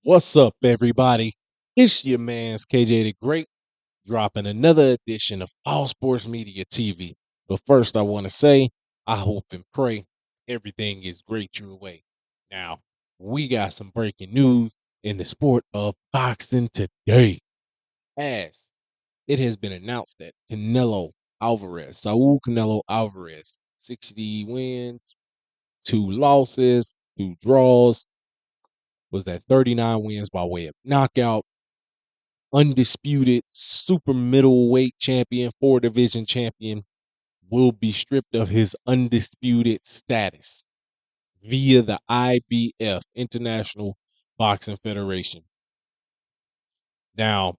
What's up, everybody? It's your man's KJ the Great, dropping another edition of All Sports Media TV. But first, I want to say, I hope and pray everything is great your way. Now, we got some breaking news in the sport of boxing today, as it has been announced that Saul Canelo Alvarez, 60 wins, 2 losses, 2 draws, was that 39 wins by way of knockout, undisputed super middleweight champion, 4 division champion, will be stripped of his undisputed status via the IBF, International Boxing Federation. Now,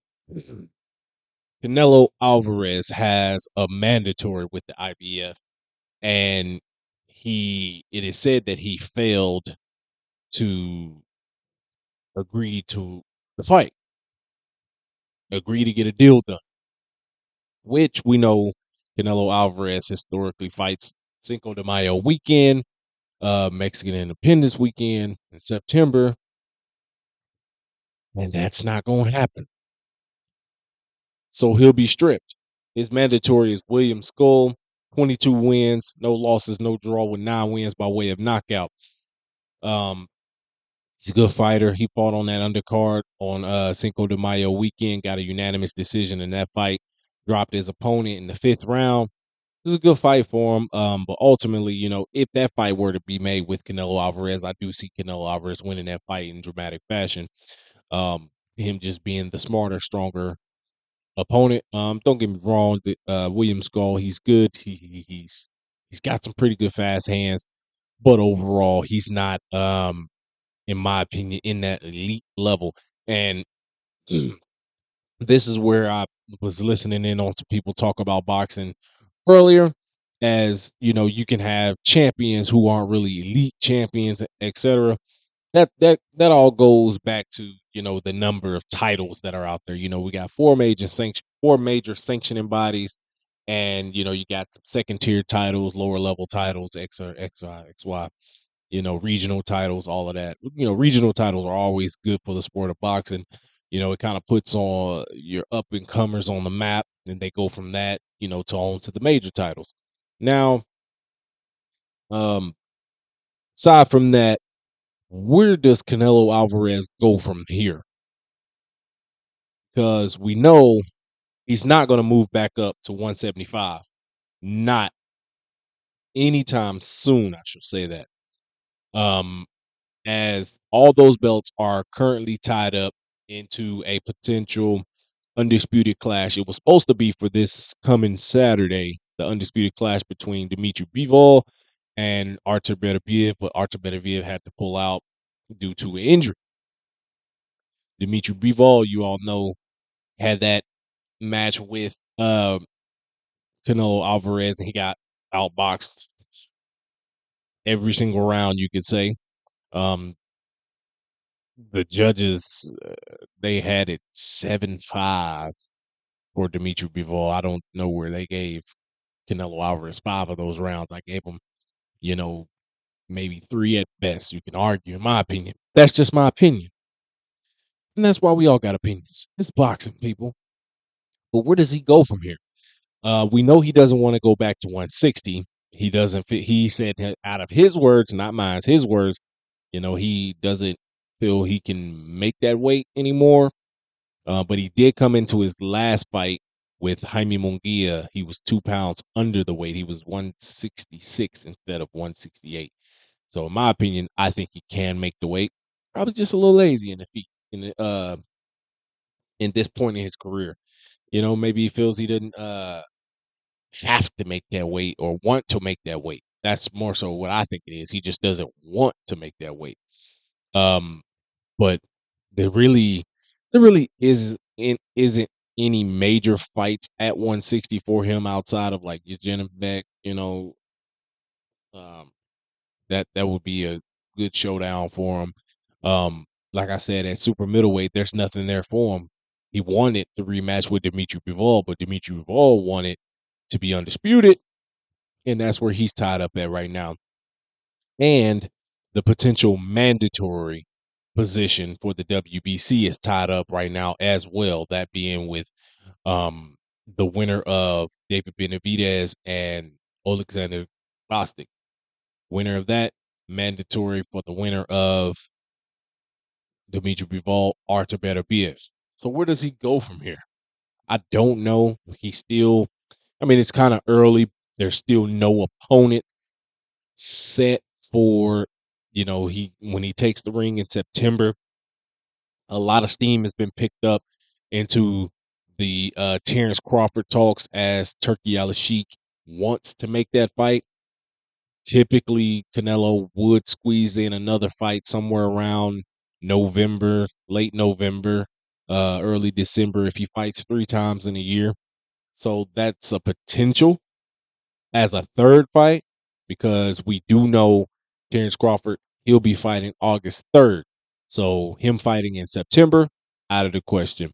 Canelo Alvarez has a mandatory with the IBF, and it is said that he failed to agree to the fight, agree to get a deal done, which we know Canelo Alvarez historically fights Cinco de Mayo weekend, Mexican Independence weekend in September, and that's not going to happen. So he'll be stripped. His mandatory is William SCULL, 22 wins, no losses, no draw, with 9 wins by way of knockout. Um, he's a good fighter. He fought on that undercard on Cinco de Mayo weekend, got a unanimous decision in that fight, dropped his opponent in the 5th round. It was a good fight for him. But ultimately, if that fight were to be made with Canelo Alvarez, I do see Canelo Alvarez winning that fight in dramatic fashion. Him just being the smarter, stronger opponent. Don't get me wrong, William Skull, he's good. He's got some pretty good fast hands, but overall, he's not, in my opinion, in that elite level. And this is where I was listening in on some people talk about boxing earlier, as you can have champions who aren't really elite champions, etc. That all goes back to the number of titles that are out there. We got four major sanctioning bodies, and you got some second tier titles, lower level titles, XY, regional titles, all of that. Regional titles are always good for the sport of boxing. It kind of puts on your up and comers on the map, and they go from that, to on to the major titles. Now, um, aside from that, where does Canelo Alvarez go from here? Because we know he's not going to move back up to 175. Not anytime soon, I should say that. Um, as all those belts are currently tied up into a potential undisputed clash. It was supposed to be for this coming Saturday, the undisputed clash between Dimitri Bivol and Artur Beterbiev, but Artur Beterbiev had to pull out due to an injury. Dimitri Bivol, you all know, had that match with Canelo Alvarez, and he got outboxed every single round, you could say. Um, the judges, they had it 7-5 for Dimitri Bivol. I don't know where they gave Canelo Alvarez 5 of those rounds. I gave him, you know, maybe 3 at best. You can argue, in my opinion. That's just my opinion. And that's why we all got opinions. It's boxing, people. But where does he go from here? We know he doesn't want to go back to 160. He doesn't fit. He said that out of his words, not mine, his words, he doesn't feel he can make that weight anymore. But he did come into his last fight with Jaime Munguia. He was 2 pounds under the weight. He was 166 instead of 168. So in my opinion, I think he can make the weight. Probably just a little lazy in the feet in this point in his career. Maybe he feels he didn't have to make that weight or want to make that weight. That's more so what I think it is. He just doesn't want to make that weight. Um, but there really isn't any major fights at 160 for him outside of like Beck. Um, that would be a good showdown for him. Like I said, at super middleweight, there's nothing there for him. He wanted the rematch with Dimitri Bivol, but Dimitri Bivol wanted to be undisputed, and that's where he's tied up at right now. And the potential mandatory position for the WBC is tied up right now as well. That being with um, the winner of David Benavidez and Alexander Bostic. Winner of that, mandatory for the winner of Dimitri Bivol, Artur Beterbiev. So where does he go from here? I don't know. He's still, I mean, it's kind of early. There's still no opponent set for, he when he takes the ring in September. A lot of steam has been picked up into the Terrence Crawford talks as Turkey Al-Sheikh wants to make that fight. Typically, Canelo would squeeze in another fight somewhere around November, late November, early December if he fights 3 times in a year. So that's a potential as a third fight because we do know Terrence Crawford, he'll be fighting August 3rd. So him fighting in September, out of the question.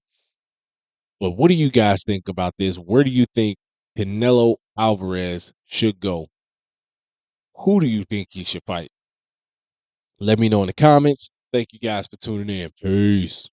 But what do you guys think about this? Where do you think Canelo Alvarez should go? Who do you think he should fight? Let me know in the comments. Thank you guys for tuning in. Peace.